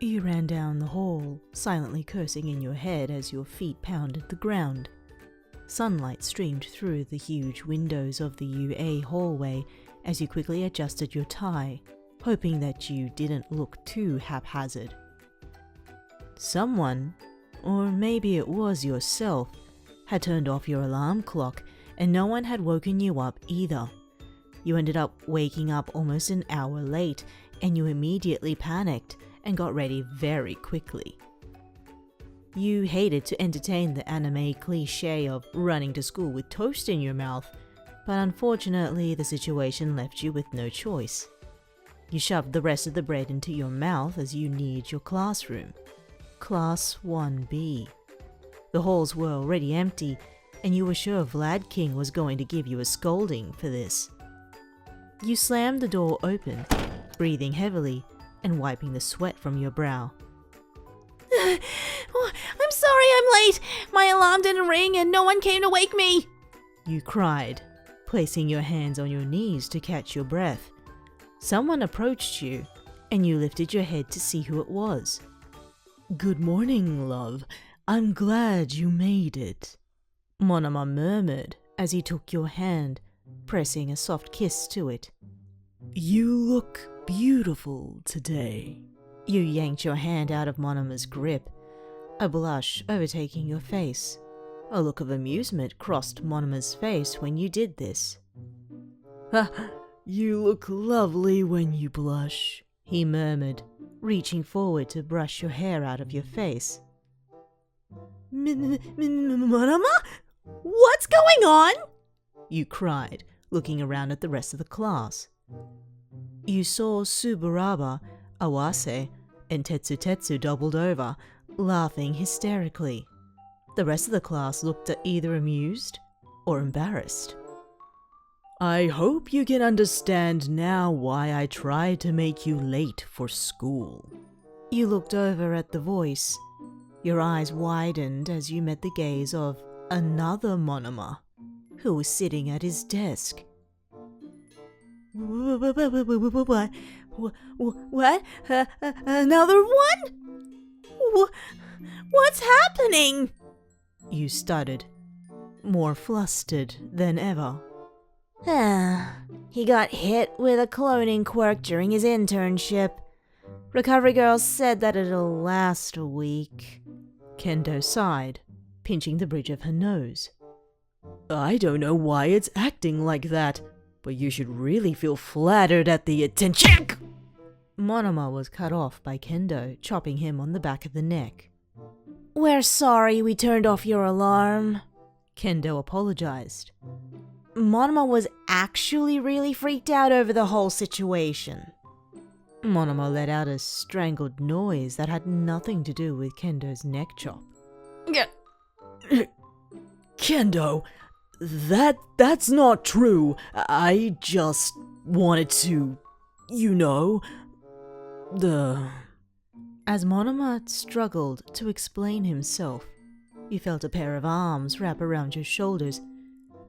You ran down the hall, silently cursing in your head as your feet pounded the ground. Sunlight streamed through the huge windows of the UA hallway as you quickly adjusted your tie, hoping that you didn't look too haphazard. Someone, or maybe it was yourself, had turned off your alarm clock and no one had woken you up either. You ended up waking up almost an hour late and you immediately panicked and got ready very quickly. You hated to entertain the anime cliche of running to school with toast in your mouth, but unfortunately the situation left you with no choice. You shoved the rest of the bread into your mouth as you neared your classroom. Class 1B. The halls were already empty, and you were sure Vlad King was going to give you a scolding for this. You slammed the door open, breathing heavily and wiping the sweat from your brow. I'm sorry I'm late. My alarm didn't ring and no one came to wake me. You cried, placing your hands on your knees to catch your breath. Someone approached you, and you lifted your head to see who it was. "Good morning, love. I'm glad you made it," Monoma murmured as he took your hand, pressing a soft kiss to it. "You look beautiful today." You yanked your hand out of Monoma's grip, a blush overtaking your face. A look of amusement crossed Monoma's face when you did this. "You look lovely when you blush," he murmured, reaching forward to brush your hair out of your face. Monoma? What's going on? You cried, looking around at the rest of the class. You saw Subaraba, Awase, and Tetsu doubled over, laughing hysterically. The rest of the class looked either amused or embarrassed. "I hope you can understand now why I tried to make you late for school." You looked over at the voice. Your eyes widened as you met the gaze of another Monoma, who was sitting at his desk. What? Another one? What's happening? You stuttered, more flustered than ever. He got hit with a cloning quirk during his internship. Recovery girl said that it'll last a week. Kendo sighed, pinching the bridge of her nose. "I don't know why it's acting like that, but you should really feel flattered at the attention." Monoma was cut off by Kendo, chopping him on the back of the neck. "We're sorry we turned off your alarm," Kendo apologized. Monoma was actually really freaked out over the whole situation. Monoma let out a strangled noise that had nothing to do with Kendo's neck chop. "Kendo, that's not true. I just wanted to, As Monoma struggled to explain himself, you felt a pair of arms wrap around your shoulders,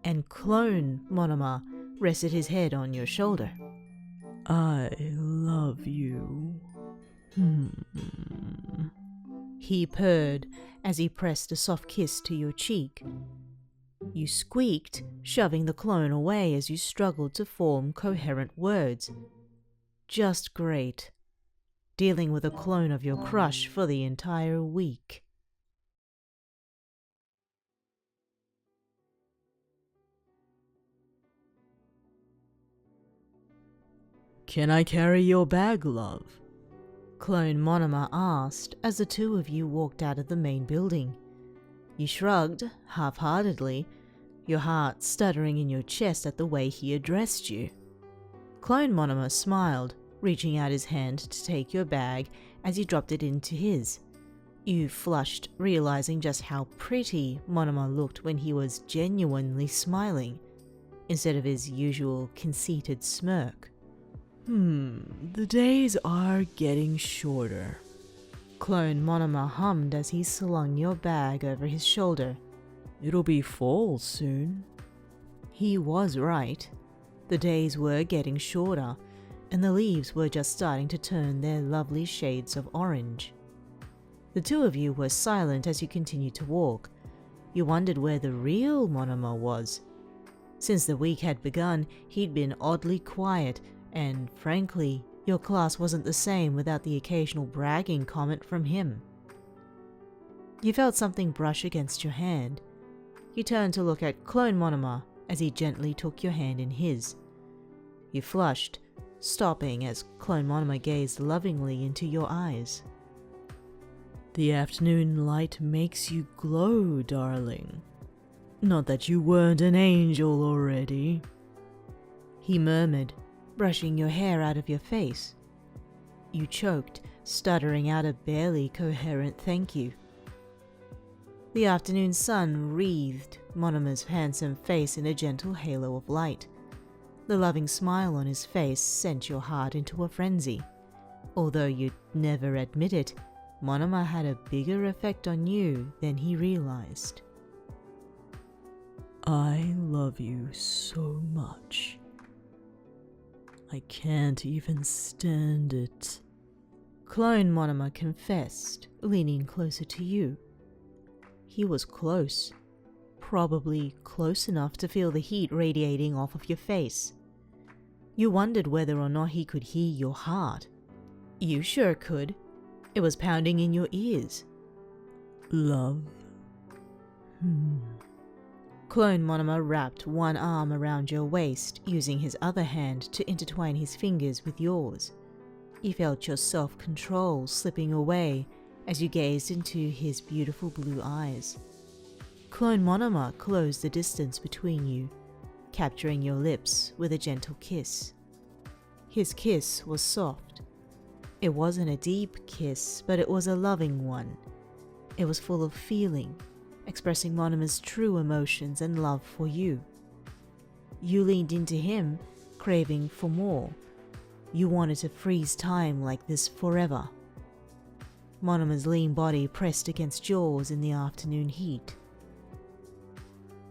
and clone Monoma rested his head on your shoulder. "I love you." He purred as he pressed a soft kiss to your cheek. You squeaked, shoving the clone away as you struggled to form coherent words. Just great. Dealing with a clone of your crush for the entire week. "Can I carry your bag, love?" Clone Monoma asked as the two of you walked out of the main building. You shrugged, half-heartedly, your heart stuttering in your chest at the way he addressed you. Clone Monoma smiled, reaching out his hand to take your bag as he dropped it into his. You flushed, realizing just how pretty Monoma looked when he was genuinely smiling, instead of his usual conceited smirk. The days are getting shorter," Clone Monoma hummed as he slung your bag over his shoulder. "It'll be fall soon." He was right. The days were getting shorter, and the leaves were just starting to turn their lovely shades of orange. The two of you were silent as you continued to walk. You wondered where the real Monoma was. Since the week had begun, he'd been oddly quiet, and frankly, your class wasn't the same without the occasional bragging comment from him. You felt something brush against your hand. You turned to look at Clone Monoma as he gently took your hand in his. You flushed, stopping as Clone Monoma gazed lovingly into your eyes. The afternoon light makes you glow, darling. Not that you weren't an angel already, he murmured, brushing your hair out of your face. You choked, stuttering out a barely coherent thank you. The afternoon sun wreathed Monoma's handsome face in a gentle halo of light. The loving smile on his face sent your heart into a frenzy. Although you'd never admit it, Monoma had a bigger effect on you than he realized. I love you so much. I can't even stand it, Clone Monoma confessed, leaning closer to you. He was close, probably close enough to feel the heat radiating off of your face. You wondered whether or not he could hear your heart. You sure could. It was pounding in your ears. Love? Clone Monoma wrapped one arm around your waist, using his other hand to intertwine his fingers with yours. You felt your self-control slipping away as you gazed into his beautiful blue eyes. Clone Monoma closed the distance between you, capturing your lips with a gentle kiss. His kiss was soft. It wasn't a deep kiss, but it was a loving one. It was full of feeling, expressing Monoma's true emotions and love for you. You leaned into him, craving for more. You wanted to freeze time like this forever. Monoma's lean body pressed against yours in the afternoon heat.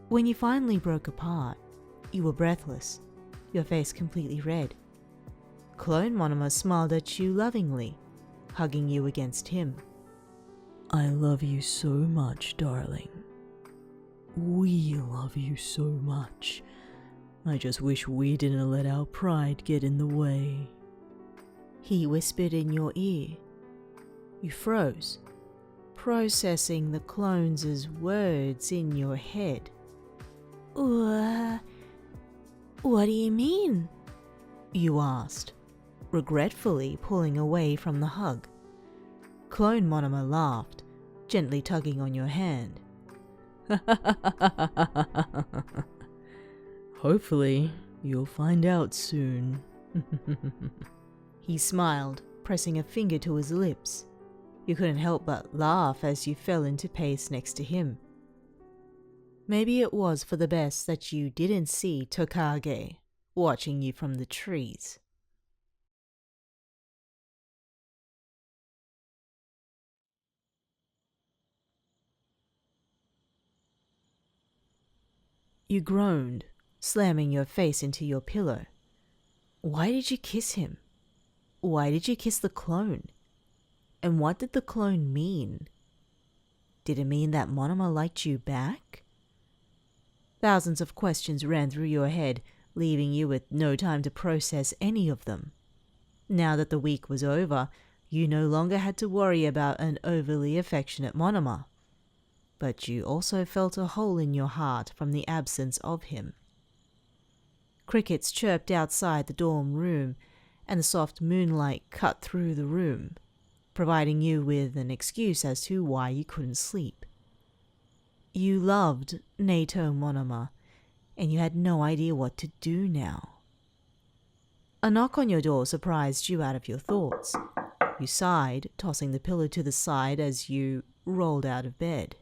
When you finally broke apart, you were breathless, your face completely red. Clone Monoma smiled at you lovingly, hugging you against him. I love you so much, darling. We love you so much. I just wish we didn't let our pride get in the way, he whispered in your ear. You froze, processing the clones' words in your head. What do you mean? You asked, regretfully pulling away from the hug. Clone Monoma laughed, gently tugging on your hand. Hopefully, you'll find out soon. He smiled, pressing a finger to his lips. You couldn't help but laugh as you fell into pace next to him. Maybe it was for the best that you didn't see Tokage watching you from the trees. You groaned, slamming your face into your pillow. Why did you kiss him? Why did you kiss the clone? And what did the clone mean? Did it mean that Monoma liked you back? Thousands of questions ran through your head, leaving you with no time to process any of them. Now that the week was over, you no longer had to worry about an overly affectionate Monoma. But you also felt a hole in your heart from the absence of him. Crickets chirped outside the dorm room, and the soft moonlight cut through the room, providing you with an excuse as to why you couldn't sleep. You loved Neito Monoma, and you had no idea what to do now. A knock on your door surprised you out of your thoughts. You sighed, tossing the pillow to the side as you rolled out of bed.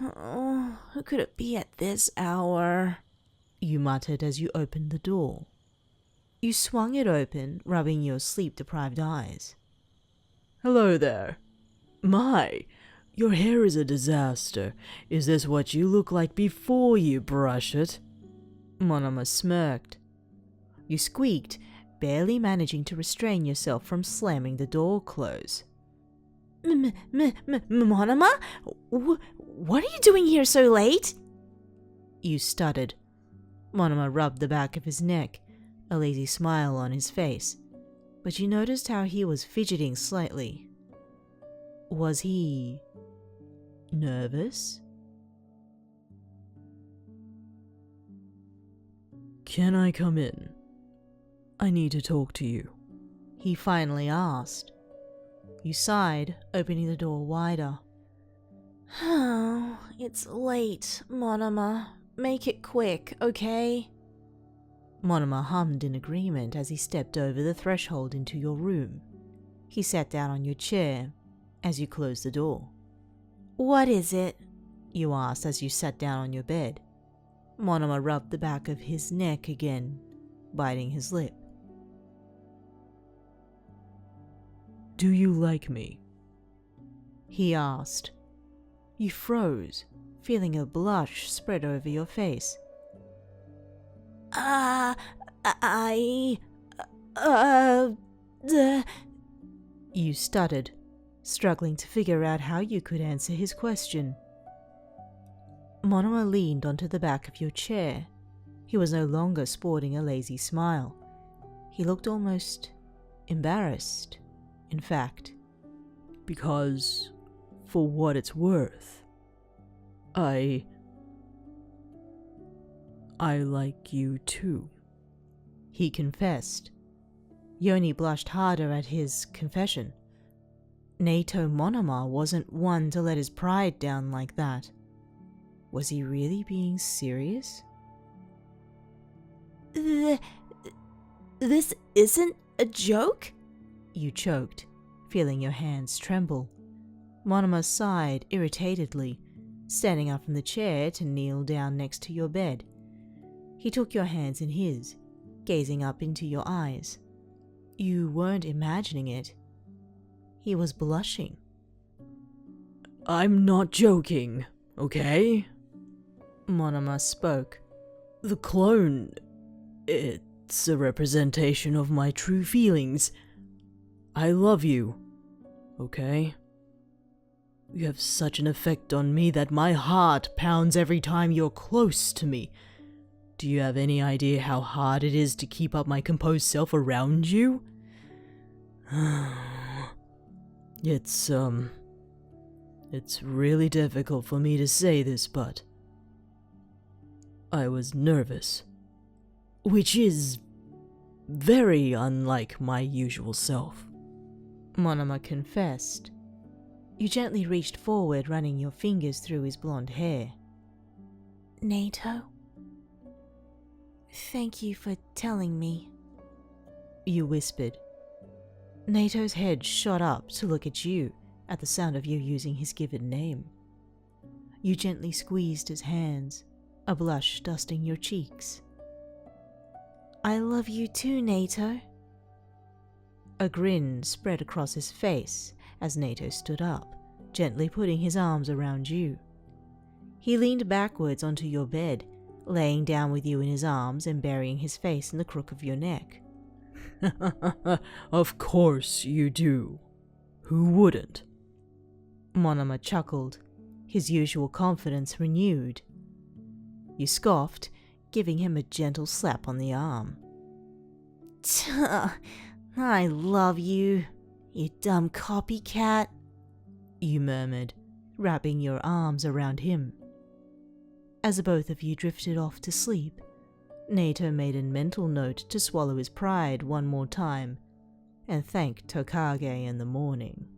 Oh, who could it be at this hour? You muttered as you opened the door. You swung it open, rubbing your sleep-deprived eyes. Hello there. My, your hair is a disaster. Is this what you look like before you brush it? Monoma smirked. You squeaked, barely managing to restrain yourself from slamming the door close. Monoma? What are you doing here so late? You stuttered. Monoma rubbed the back of his neck, a lazy smile on his face, but you noticed how he was fidgeting slightly. Was he nervous? Can I come in? I need to talk to you. He finally asked. You sighed, opening the door wider. Oh, it's late, Monoma. Make it quick, okay? Monoma hummed in agreement as he stepped over the threshold into your room. He sat down on your chair as you closed the door. What is it? You asked as you sat down on your bed. Monoma rubbed the back of his neck again, biting his lip. Do you like me? He asked. You froze, feeling a blush spread over your face. You stuttered, struggling to figure out how you could answer his question. Monoma leaned onto the back of your chair. He was no longer sporting a lazy smile. He looked almost embarrassed, in fact. Because, for what it's worth, I like you too, he confessed. Yoni blushed harder at his confession. Neito Monoma wasn't one to let his pride down like that. Was he really being serious? This isn't a joke? You choked, feeling your hands tremble. Monoma sighed irritatedly, standing up from the chair to kneel down next to your bed. He took your hands in his, gazing up into your eyes. You weren't imagining it. He was blushing. I'm not joking, okay? Monoma spoke. The clone, it's a representation of my true feelings. I love you, okay? You have such an effect on me that my heart pounds every time you're close to me. Do you have any idea how hard it is to keep up my composed self around you? It's really difficult for me to say this, but I was nervous, which is very unlike my usual self. Monoma confessed. You gently reached forward, running your fingers through his blonde hair. Neito, thank you for telling me, you whispered. Neito's head shot up to look at you at the sound of you using his given name. You gently squeezed his hands, a blush dusting your cheeks. I love you too, Neito. A grin spread across his face as Neito stood up, gently putting his arms around you. He leaned backwards onto your bed, laying down with you in his arms and burying his face in the crook of your neck. Of course you do. Who wouldn't? Monoma chuckled, his usual confidence renewed. You scoffed, giving him a gentle slap on the arm. I love you, you dumb copycat, you murmured, wrapping your arms around him. As both of you drifted off to sleep, Neito made a mental note to swallow his pride one more time and thank Tokage in the morning.